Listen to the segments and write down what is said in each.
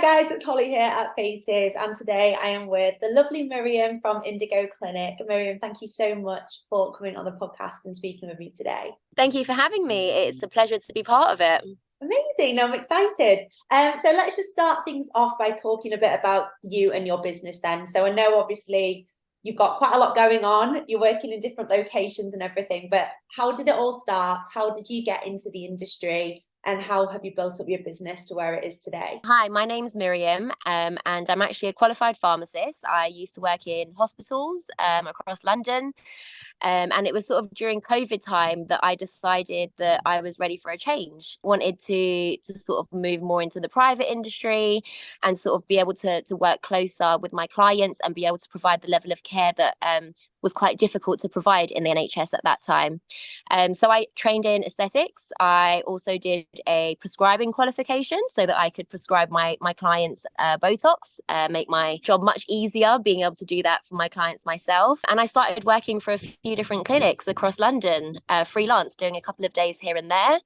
Hi guys, it's Holly here at Faces, and today I am with the lovely Miriam from Indigo Clinic. Miriam, thank you so much for coming on the podcast and speaking with me today. Thank you for having me. It's a pleasure to be part of it. Amazing, no, I'm excited. So let's just start things off by talking a bit about you and your business then. So I know obviously you've got quite a lot going on, you're working in different locations and everything, but how did it all start? How did you get into the industry? And how have you built up your business to where it is today? Hi, my name's Miriam, and I'm actually a qualified pharmacist. I used to work in hospitals across London, and it was sort of during COVID time that I decided that I was ready for a change. Wanted to sort of move more into the private industry and sort of be able to work closer with my clients and be able to provide the level of care that was quite difficult to provide in the NHS at that time. So I trained in aesthetics. I also did a prescribing qualification so that I could prescribe my clients Botox, make my job much easier, being able to do that for my clients myself. And I started working for a few different clinics across London, freelance, doing a couple of days here and there.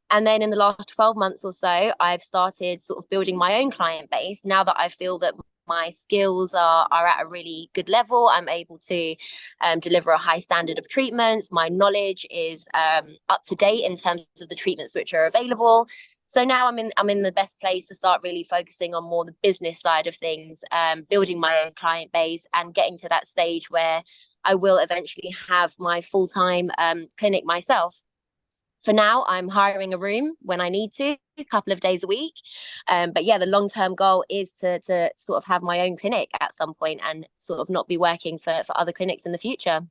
And then in the last 12 months or so, I've started sort of building my own client base. Now that I feel that my skills are at a really good level, I'm able to deliver a high standard of treatments. My knowledge is up to date in terms of the treatments which are available. So now I'm in the best place to start really focusing on more the business side of things, building my own client base and getting to that stage where I will eventually have my full-time clinic myself. For now, I'm hiring a room when I need to, a couple of days a week. But yeah, the long-term goal is to sort of have my own clinic at some point and sort of not be working for other clinics in the future.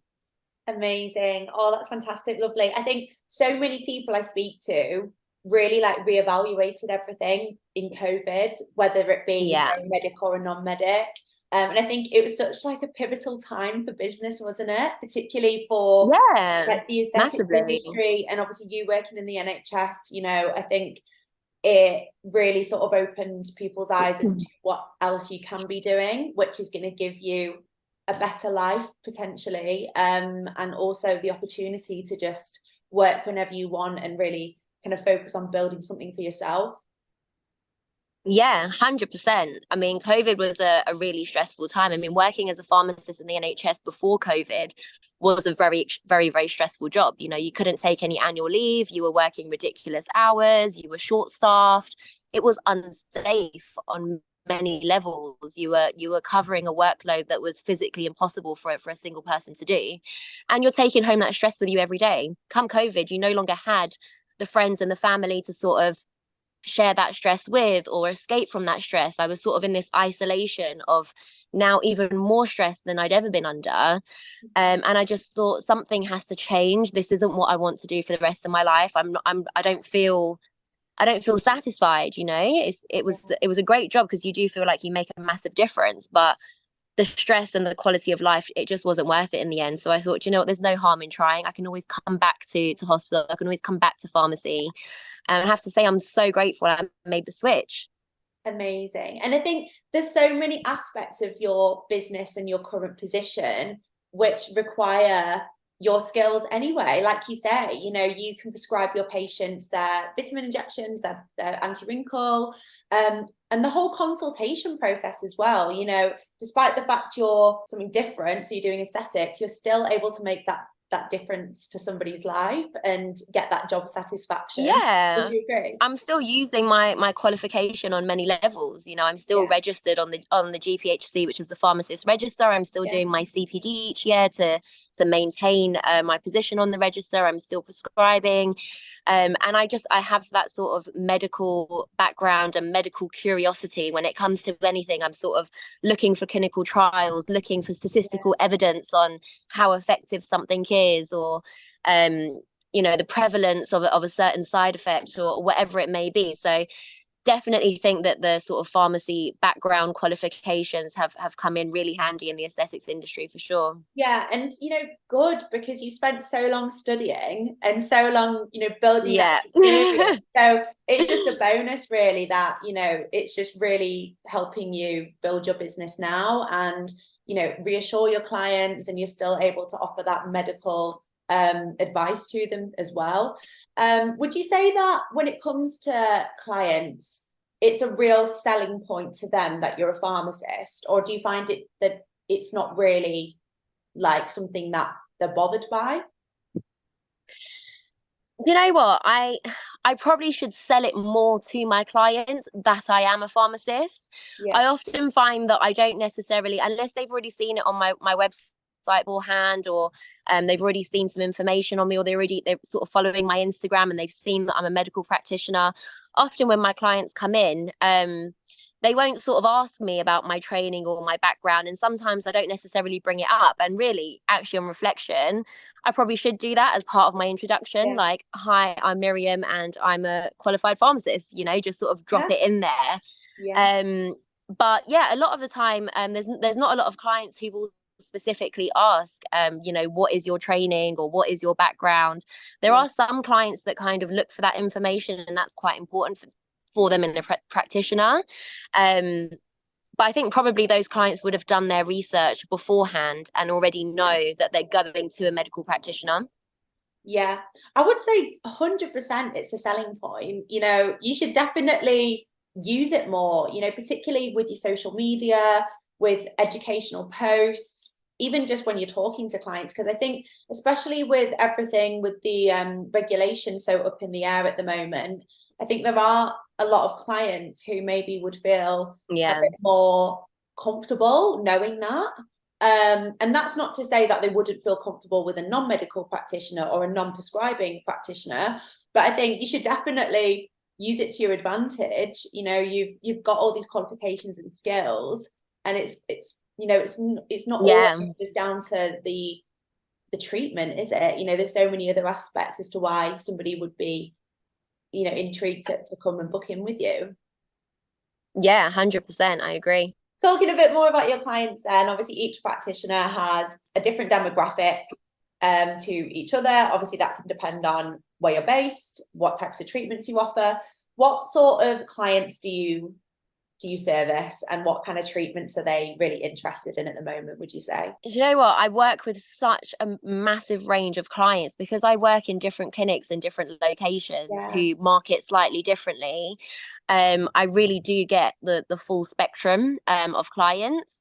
Amazing. Oh, that's fantastic. Lovely. I think so many people I speak to really like reevaluated everything in COVID, whether it be Yeah. going medic or a non-medic. And I think it was such like a pivotal time for business, wasn't it? Particularly for Yeah, like the aesthetics massively. industry and obviously you working in the NHS, I think it really sort of opened people's eyes as to what else you can be doing, which is going to give you a better life potentially, and also the opportunity to just work whenever you want and really kind of focus on building something for yourself. Yeah, 100%. I mean, COVID was a really stressful time. I mean, working as a pharmacist in the NHS before COVID was a very, very, very stressful job. You know, you couldn't take any annual leave. You were working ridiculous hours. You were short-staffed. It was unsafe on many levels. You were covering a workload that was physically impossible for a single person to do, and you're taking home that stress with you every day. Come COVID, you no longer had the friends and the family to sort of share that stress with or escape from that stress. I was sort of in this isolation of now even more stress than I'd ever been under. And I just thought something has to change. This isn't what I want to do for the rest of my life. I don't feel satisfied, you know. It was a great job because you do feel like you make a massive difference, but the stress and the quality of life, it just wasn't worth it in the end. So I thought, you know what, there's no harm in trying. I can always come back to hospital. I can always come back to pharmacy. And I have to say, I'm so grateful I made the switch. Amazing. And I think there's so many aspects of your business and your current position which require your skills anyway. Like you say, you can prescribe your patients their vitamin injections, their anti-wrinkle, and the whole consultation process as well. Despite the fact you're something different, so you're doing aesthetics, you're still able to make that difference to somebody's life and get that job satisfaction. Would Yeah. you agree? I'm still using my qualification on many levels. You know, I'm still Yeah, registered on the GPHC, which is the pharmacist register. I'm still yeah. doing my CPD each year to maintain my position on the register. I'm still prescribing. And I have that sort of medical background and medical curiosity when it comes to anything. I'm sort of looking for clinical trials, looking for statistical evidence on how effective something is, or the prevalence of a certain side effect or whatever it may be. So definitely think that the sort of pharmacy background qualifications have come in really handy in the aesthetics industry for sure. Yeah, and good because you spent so long studying and so long, building that Yeah. experience. So it's just a bonus, really, that it's just really helping you build your business now and reassure your clients, and you're still able to offer that medical advice to them as well. Would you say that when it comes to clients, it's a real selling point to them that you're a pharmacist, or do you find it that it's not really like something that they're bothered by? You know what? I probably should sell it more to my clients that I am a pharmacist. Yeah. I often find that I don't necessarily, unless they've already seen it on my website beforehand, or they've already seen some information on me, or they're sort of following my Instagram and they've seen that I'm a medical practitioner. Often when my clients come in, they won't sort of ask me about my training or my background, and sometimes I don't necessarily bring it up. And really, actually, on reflection, I probably should do that as part of my introduction. Yeah. Like, hi, I'm Miriam and I'm a qualified pharmacist, just sort of drop Yeah. it in there. Yeah. Um, but yeah, a lot of the time, there's not a lot of clients who will specifically ask, what is your training or what is your background. There Yeah. are some clients that kind of look for that information, and that's quite important for Yeah. them in a practitioner. Um, but I think probably those clients would have done their research beforehand and already know that they're going to a medical practitioner. Yeah, I would say 100% it's a selling point. You should definitely use it more, particularly with your social media, with educational posts, even just when you're talking to clients. Because I think, especially with everything with the regulation so up in the air at the moment, I think there are a lot of clients who maybe would feel a Yeah. bit more comfortable knowing that. And that's not to say that they wouldn't feel comfortable with a non-medical practitioner or a non-prescribing practitioner, but I think you should definitely use it to your advantage. You've got all these qualifications and skills, and it's not always Yeah. just down to the treatment, is it? There's so many other aspects as to why somebody would be, intrigued to come and book in with you. Yeah, 100%. I agree. Talking a bit more about your clients then, obviously each practitioner has a different demographic to each other. Obviously that can depend on where you're based, what types of treatments you offer. What sort of clients do you service, and what kind of treatments are they really interested in at the moment, would you say? You know what? I work with such a massive range of clients because I work in different clinics in different locations Yeah. who market slightly differently. I really do get the full spectrum of clients.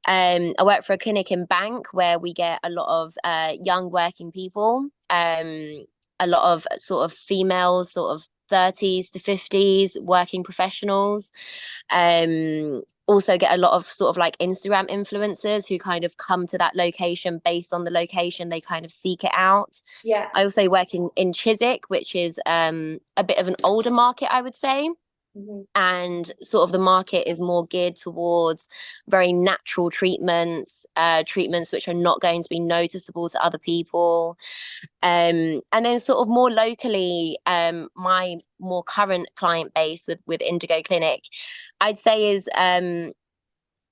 I work for a clinic in Bank where we get a lot of young working people, a lot of sort of females, sort of 30s to 50s working professionals. Also get a lot of sort of like Instagram influencers who kind of come to that location based on the location, they kind of seek it out. Yeah. I also work in Chiswick, which is a bit of an older market, I would say. Mm-hmm. And sort of the market is more geared towards very natural treatments which are not going to be noticeable to other people. And then sort of more locally, my more current client base with Indigo Clinic, I'd say is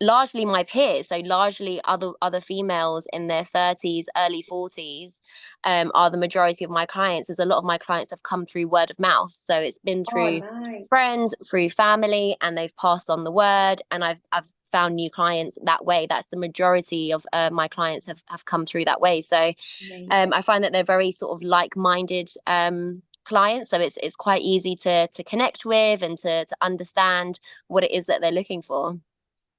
largely my peers, so largely other females in their 30s, early 40s, are the majority of my clients, as a lot of my clients have come through word of mouth. So it's been Oh, through nice. friends, through family, and they've passed on the word, and I've found new clients that way. That's the majority of my clients have come through that way. So Amazing. I find that they're very sort of like-minded clients, so it's quite easy to connect with and to understand what it is that they're looking for.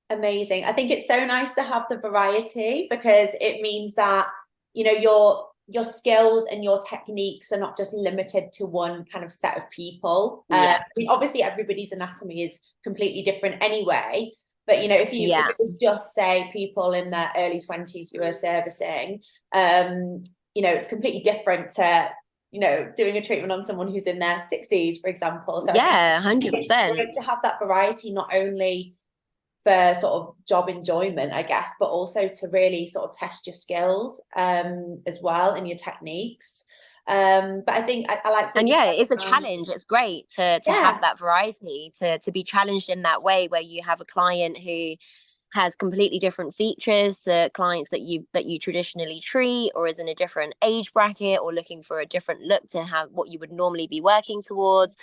Amazing. I think it's so nice to have the variety, because it means that, your skills and your techniques are not just limited to one kind of set of people. Yeah. I mean, obviously everybody's anatomy is completely different anyway, but if Yeah. it was just say people in their early 20s who are servicing, it's completely different to doing a treatment on someone who's in their 60s, for example. So Yeah, I think it's 100%. great to have that variety, not only for sort of job enjoyment, I guess, but also to really sort of test your skills as well, and your techniques. But I think I like what And you yeah, said it's a around, challenge. It's great to have yeah, that variety, to be challenged in that way, where you have a client who has completely different features to clients that you traditionally treat, or is in a different age bracket, or looking for a different look to how what you would normally be working towards.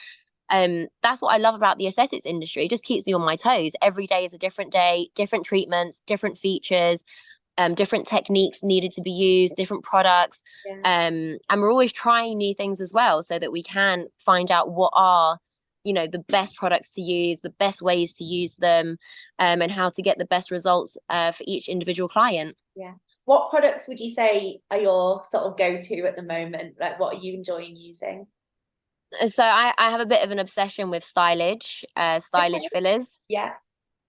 That's what I love about the aesthetics industry. It just keeps me on my toes. Every day is a different day, different treatments, different features, different techniques needed to be used, different products. yeah, And we're always trying new things as well, so that we can find out what are the best products to use, the best ways to use them, and how to get the best results for each individual client. Yeah. What products would you say are your sort of go-to at the moment? Like, what are you enjoying using? So I have a bit of an obsession with stylage fillers. Yeah.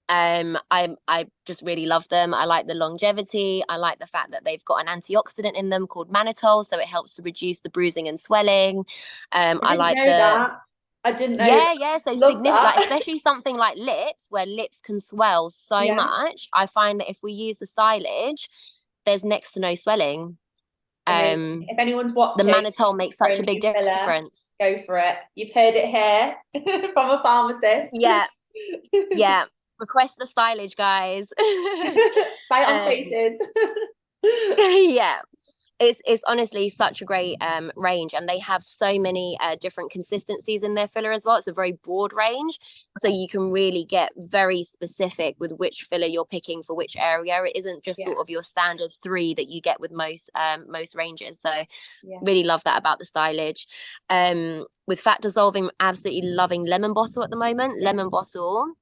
I just really love them. I like the longevity. I like the fact that they've got an antioxidant in them called mannitol, so it helps to reduce the bruising and swelling. I I didn't like know the that. I didn't know that. Yeah. So Love significant, like that. especially something like lips, where lips can swell so Yeah. much. I find that if we use the silage, there's next to no swelling. Amazing. Um, If anyone's the watching mannitol makes for such a a big new filler, difference. go for it. You've heard it here from a pharmacist. Yeah, yeah. Request the silage, guys. Buy it on um, faces. yeah. It's honestly such a great range, and they have so many different consistencies in their filler as well. It's a very broad range, so you can really get very specific with which filler you're picking for which area. It isn't just Yeah. sort of your standard 3 that you get with most ranges. So Yeah. really love that about the stylage. With fat dissolving, absolutely loving lemon bottle at the moment. Lemon bottle,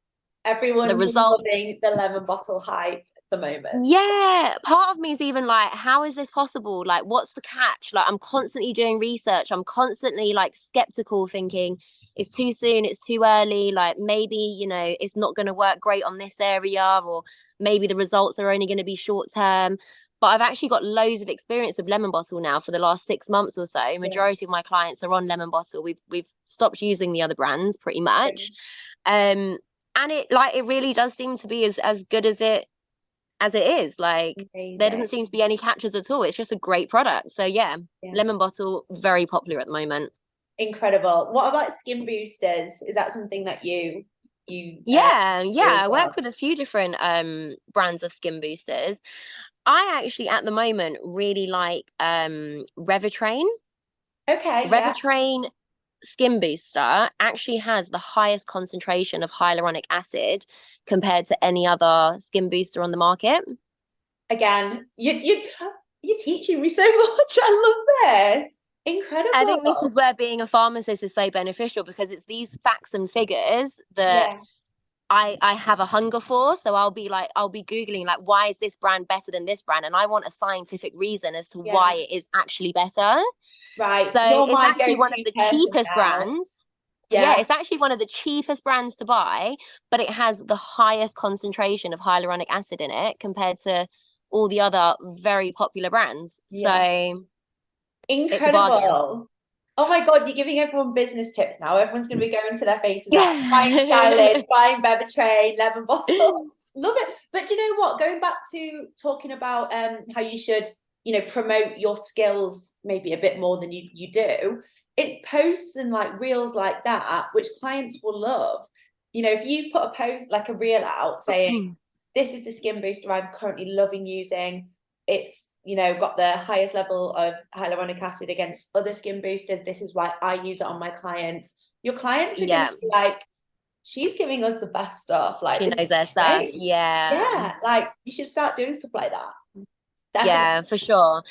the Everyone's results. loving the lemon bottle hype at the moment. Yeah, part of me is even like, how is this possible? Like, what's the catch? Like, I'm constantly doing research. I'm constantly like skeptical, thinking it's too soon, it's too early. Like, maybe, it's not going to work great on this area, or maybe the results are only going to be short term. But I've actually got loads of experience with lemon bottle now for the last 6 months or so. Yeah. Majority of my clients are on lemon bottle. We've stopped using the other brands pretty Yeah. much. And it really does seem to be as good as it is. Like, there Amazing. doesn't seem to be any catches at all. It's just a great product. So yeah, Yeah. lemon bottle, very popular at the moment. Incredible. What about skin boosters? Is that something that you do Yeah, as I work well? with a few different brands of skin boosters. I actually at the moment really like Revitrain. Okay, yeah. Revitrain skin booster actually has the highest concentration of hyaluronic acid compared to any other skin booster on the market. Again, you're teaching me so much. I love this. I think this is Incredible. where being a pharmacist is so beneficial, because it's these facts and figures that Yeah, I have a hunger for. So I'll be Googling, like, why is this brand better than this brand? And I want a scientific reason as to yeah. why it is actually better. Right. So You're it's my actually one of go-to the person cheapest now. brands. Yeah, Yeah, it's actually one of the cheapest brands to buy, but it has the highest concentration of hyaluronic acid in it compared to all the other very popular brands. yeah. So it's a bargain. Incredible. Oh my God, you're giving everyone business tips now. Everyone's going to be going to their faces out, buying silage, buying Bevatrade, lemon bottle. Love it. But do you know what? Going back to talking about how you should, promote your skills maybe a bit more than you do. It's posts and like reels like that, which clients will love. If you put a post like a reel out saying, this is the skin booster I'm currently loving using. It's got the highest level of hyaluronic acid against other skin boosters. This is why I use it on my clients. Your clients are going to Yeah, be like, she's giving us the best stuff. Like, she this knows is her stuff. great. Yeah. Yeah, like you should start doing stuff like that. Definitely. Yeah, for sure.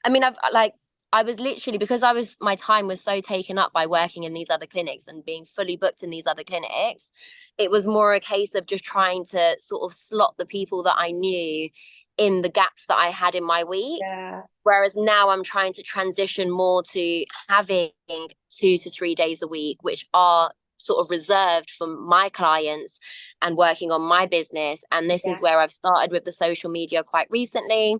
I mean, I was literally, because my time was so taken up by working in these other clinics and being fully booked in these other clinics. It was more a case of just trying to sort of slot the people that I knew in the gaps that I had in my week. Yeah, Whereas now I'm trying to transition more to having 2 to 3 days a week, which are sort of reserved for my clients and working on my business. And this is yeah, where I've started with the social media quite recently,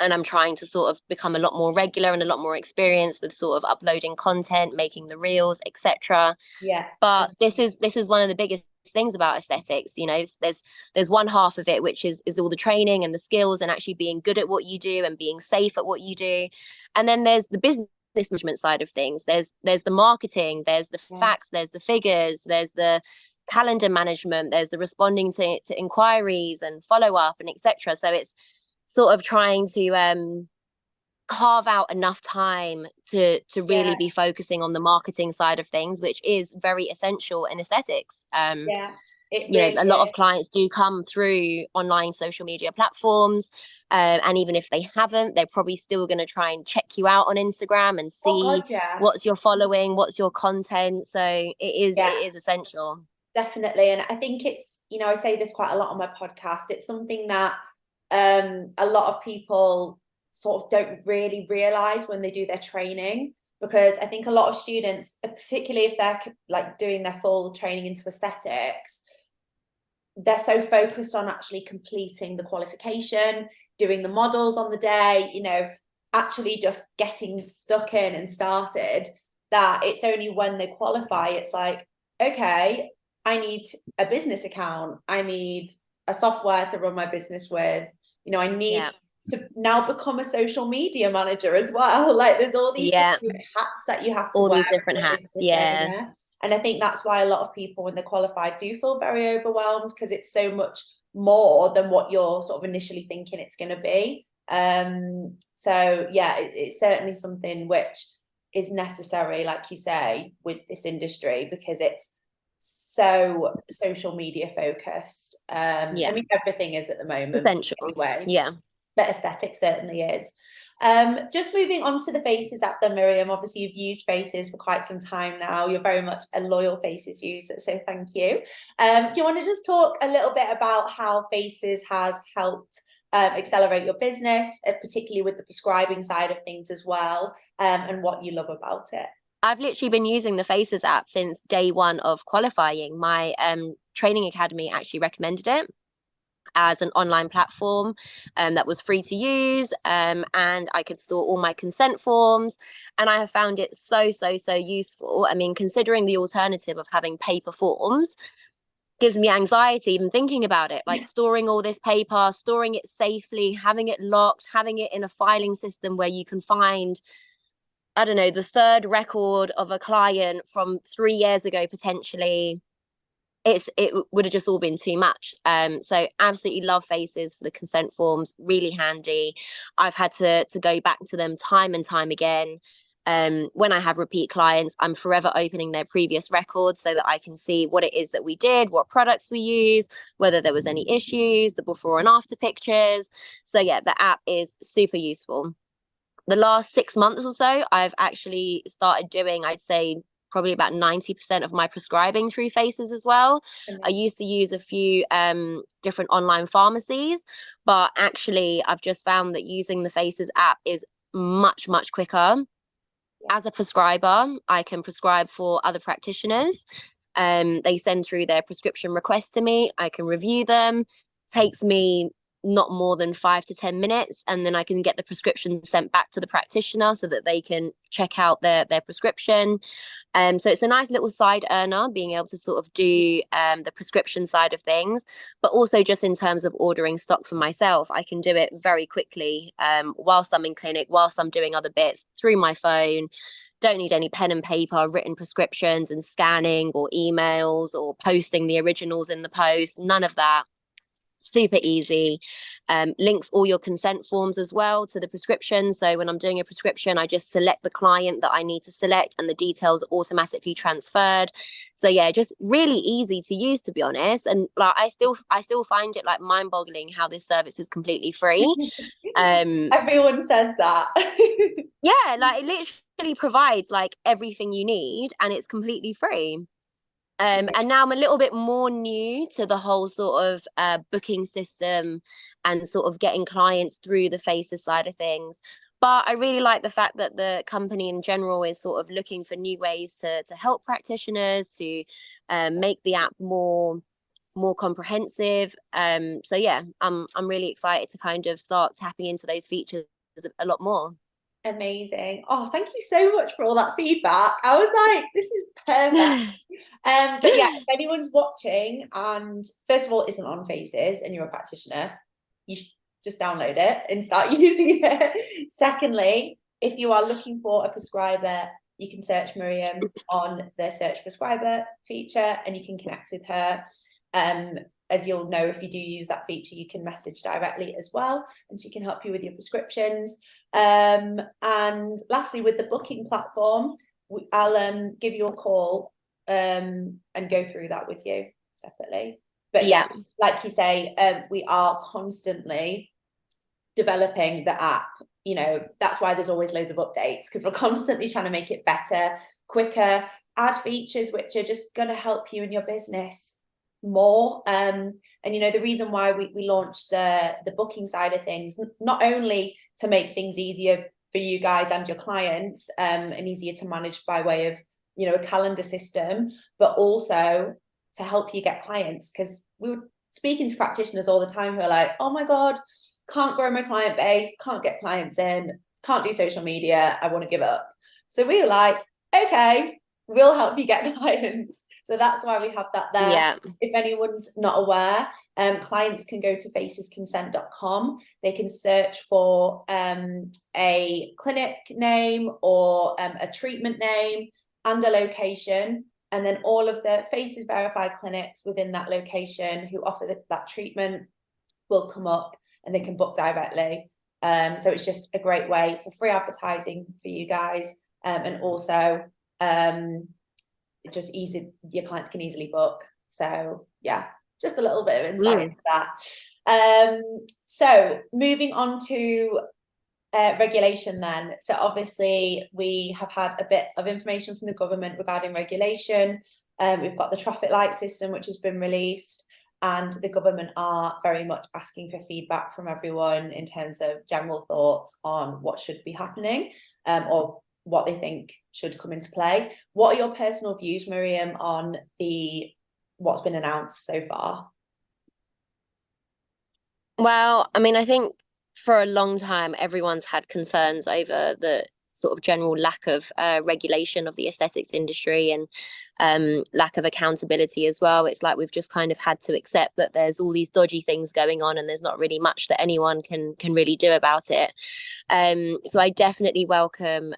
and I'm trying to sort of become a lot more regular and a lot more experienced with sort of uploading content, making the reels, etc. yeah. But this is one of the biggest things about aesthetics. There's one half of it, which is all the training and the skills and actually being good at what you do and being safe at what you do. And then there's the business management side of things. There's the marketing, there's the Yeah. facts, there's the figures, there's the calendar management, there's the responding to inquiries and follow up and etc. So it's sort of trying to carve out enough time to really Yeah, be focusing on the marketing side of things, which is very essential in aesthetics. yeah. It You know, really a lot is. of clients do come through online social media platforms, and even if they haven't, they're probably still going to try and check you out on Instagram and Oh see God, yeah. what's your following, what's your content. So it Yeah, is essential. definitely. And I think it's, I say this quite a lot on my podcast. It's something that a lot of people sort of don't really realize when they do their training, because I think a lot of students, particularly if they're like doing their full training into aesthetics, they're so focused on actually completing the qualification, doing the models on the day, actually just getting stuck in and started, that it's only when they qualify, it's like, okay, I need a business account. I need a software to run my business with. I need Yeah. to now become a social media manager as well. Like there's all these Yeah. different hats that you have to All wear these different as a hats. business Yeah. owner. And I think that's why a lot of people, when they're qualified, do feel very overwhelmed, because it's so much more than what you're sort of initially thinking it's going to be. So yeah, it's certainly something which is necessary, like you say, with this industry, because it's so social media focused. I Yeah. mean, everything is at the moment Essential. anyway, Yeah. but aesthetic certainly is. Just moving on to the Faces app then, Miriam. Obviously, you've used Faces for quite some time now. You're very much a loyal Faces user, so thank you. Do you want to just talk a little bit about how Faces has helped accelerate your business, particularly with the prescribing side of things as well, and what you love about it? I've literally been using the Faces app since day one of qualifying. My training academy actually recommended it as an online platform that was free to use, and I could store all my consent forms, and I have found it so useful. I mean, considering the alternative of having paper forms gives me anxiety even thinking about it, like storing all this paper, storing it safely, having it locked, having it in a filing system where you can find, I don't know, the third record of a client from 3 years ago potentially. It would have just all been too much. So absolutely love Faces for the consent forms, really handy. I've had to go back to them time and time again. When I have repeat clients, I'm forever opening their previous records so that I can see what it is that we did, what products we use, whether there was any issues, the before and after pictures. So yeah, the app is super useful. The last 6 months or so, I've actually started doing, I'd say, probably about 90% of my prescribing through Faces as well. I used to use a few different online pharmacies, but actually I've just found that using the Faces app is much quicker. As a prescriber, I can prescribe for other practitioners. They send through their prescription requests to me. I can review them. Takes me not more than 5 to 10 minutes, and then I can get the prescription sent back to the practitioner so that they can check out their prescription. So it's a nice little side earner, being able to sort of do the prescription side of things, but also just in terms of ordering stock for myself, I can do it very quickly whilst I'm in clinic, whilst I'm doing other bits through my phone. Don't need any pen and paper, written prescriptions and scanning or emails or posting the originals in the post. None of that. Super easy. Links all your consent forms as well to the prescription. So when I'm doing a prescription, I just select the client that I need to select and the details are automatically transferred. So yeah, just really easy to use, to be honest. And like I still find it like mind-boggling how this service is completely free. Everyone says that. Yeah, like it literally provides like everything you need and it's completely free. And now I'm a little bit more new to the whole sort of booking system and sort of getting clients through the Faces side of things. But I really like the fact that the company in general is sort of looking for new ways to help practitioners to make the app more comprehensive. So yeah, I'm really excited to kind of start tapping into those features a lot more. Amazing. Oh, thank you so much for all that feedback. I was like, this is perfect. But yeah, if anyone's watching and first of all isn't on Faces and you're a practitioner, you should just download it and start using it. Secondly, if you are looking for a prescriber, you can search Miriam on the search prescriber feature and you can connect with her. As you'll know, if you do use that feature, you can message directly as well, and she can help you with your prescriptions. And lastly, with the booking platform, I'll give you a call and go through that with you separately. But yeah, like you say, we are constantly developing the app. You know, that's why there's always loads of updates, because we're constantly trying to make it better, quicker, add features which are just going to help you in your business more. And you know, the reason why we launched the booking side of things, not only to make things easier for you guys and your clients, and easier to manage by way of, you know, a calendar system, but also to help you get clients. Because we were speaking to practitioners all the time who are like, oh my God, can't grow my client base, can't get clients in, can't do social media, I want to give up. So we were like, okay, we'll help you get clients. So that's why we have that there. Yeah. If anyone's not aware, clients can go to facesconsent.com. They can search for a clinic name or a treatment name and a location. And then all of the Faces verified clinics within that location who offer that treatment will come up, and they can book directly. So it's just a great way for free advertising for you guys, and also just easy, your clients can easily book. So yeah, just a little bit of insight into that. So moving on to regulation then. So obviously we have had a bit of information from the government regarding regulation. We've got the traffic light system which has been released, and the government are very much asking for feedback from everyone in terms of general thoughts on what should be happening, or what they think should come into play. What are your personal views, Miriam, on what's been announced so far? Well, I mean, I think for a long time, everyone's had concerns over the sort of general lack of regulation of the aesthetics industry, and lack of accountability as well. It's like we've just kind of had to accept that there's all these dodgy things going on, and there's not really much that anyone can really do about it. So I definitely welcome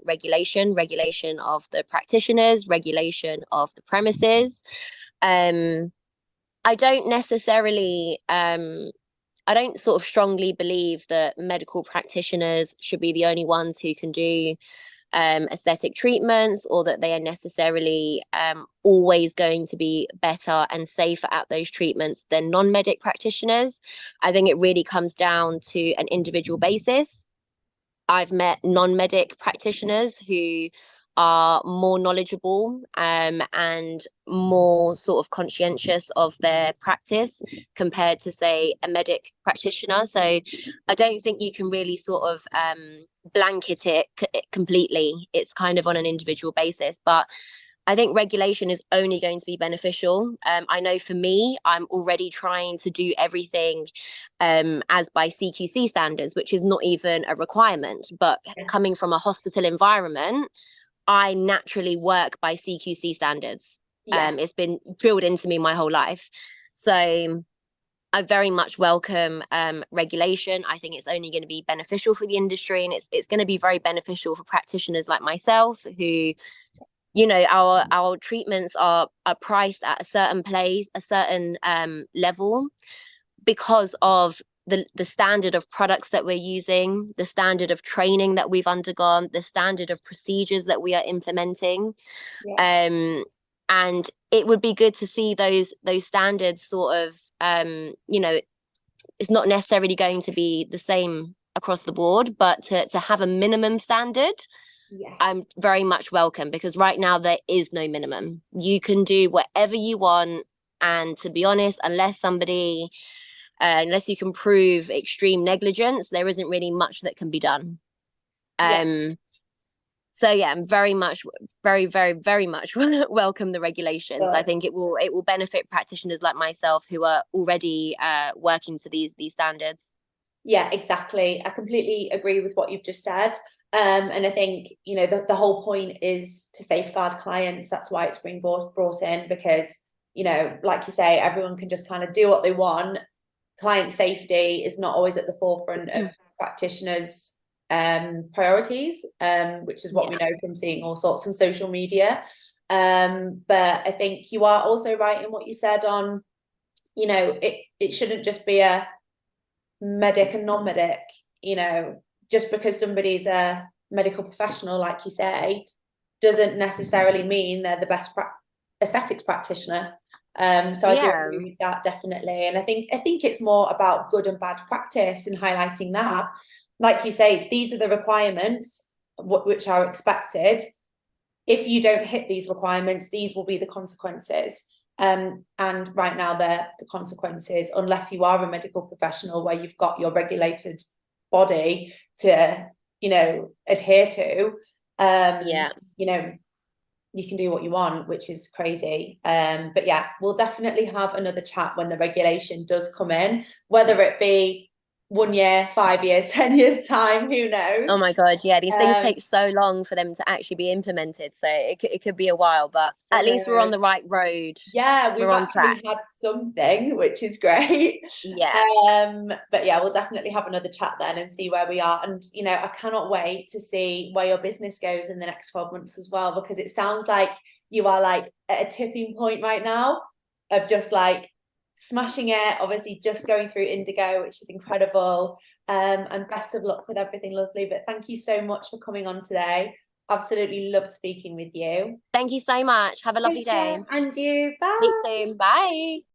regulation of the practitioners, regulation of the premises. I don't necessarily I don't sort of strongly believe that medical practitioners should be the only ones who can do aesthetic treatments, or that they are necessarily always going to be better and safer at those treatments than non-medic practitioners. I think it really comes down to an individual basis. I've met non-medic practitioners who are more knowledgeable, and more sort of conscientious of their practice compared to, say, a medic practitioner. So I don't think you can really sort of blanket it completely. It's kind of on an individual basis, but I think regulation is only going to be beneficial. I know for me, I'm already trying to do everything as by CQC standards, which is not even a requirement. But coming from a hospital environment, I naturally work by CQC standards. It's been drilled into me my whole life. So I very much welcome regulation. I think it's only going to be beneficial for the industry, and it's going to be very beneficial for practitioners like myself who, you know, our treatments are priced at a certain place, a certain level, because of the standard of products that we're using, the standard of training that we've undergone, the standard of procedures that we are implementing. And it would be good to see those standards sort of, you know, it's not necessarily going to be the same across the board, but to have a minimum standard. I'm very much welcome, because right now there is no minimum. You can do whatever you want, and to be honest, unless you can prove extreme negligence, there isn't really much that can be done. So yeah, I'm very much welcome the regulations. I think it will benefit practitioners like myself who are already working to these standards. Yeah, exactly. I completely agree with what you've just said. And I think, you know, the whole point is to safeguard clients. That's why it's being brought in, because, you know, like you say, everyone can just kind of do what they want. Client safety is not always at the forefront of practitioners' priorities, which is what we know from seeing all sorts on social media. But I think you are also right in what you said on, you know, it shouldn't just be a medic and non-medic. You know, just because somebody's a medical professional, like you say, doesn't necessarily mean they're the best aesthetics practitioner. So I do Yeah. agree with that, definitely. And I think it's more about good and bad practice and highlighting that. Like you say, these are the requirements which are expected. If you don't hit these requirements, these will be the consequences. And right now they're the consequences, unless you are a medical professional where you've got your regulated body to, adhere to, Yeah. you can do what you want, which is crazy. But yeah, we'll definitely have another chat when the regulation does come in, whether it be 1 year, 5 years, 10 years time, who knows? Oh my God, yeah, these things Um, take so long for them to actually be implemented. So it could be a while, but I at least we're on know. the right road. Yeah, We're we've on track. actually had something, which is great. Yeah. But yeah, we'll definitely have another chat then and see where we are. And I cannot wait to see where your business goes in the next 12 months as well, because it sounds like you are like at a tipping point right now of just like smashing it, obviously just going through Indigo, which is incredible. And best of luck with everything, lovely. But thank you so much for coming on today. Absolutely loved speaking with you. Thank you so much. Have a lovely Take day. care, and you. Speak Bye. soon. Bye.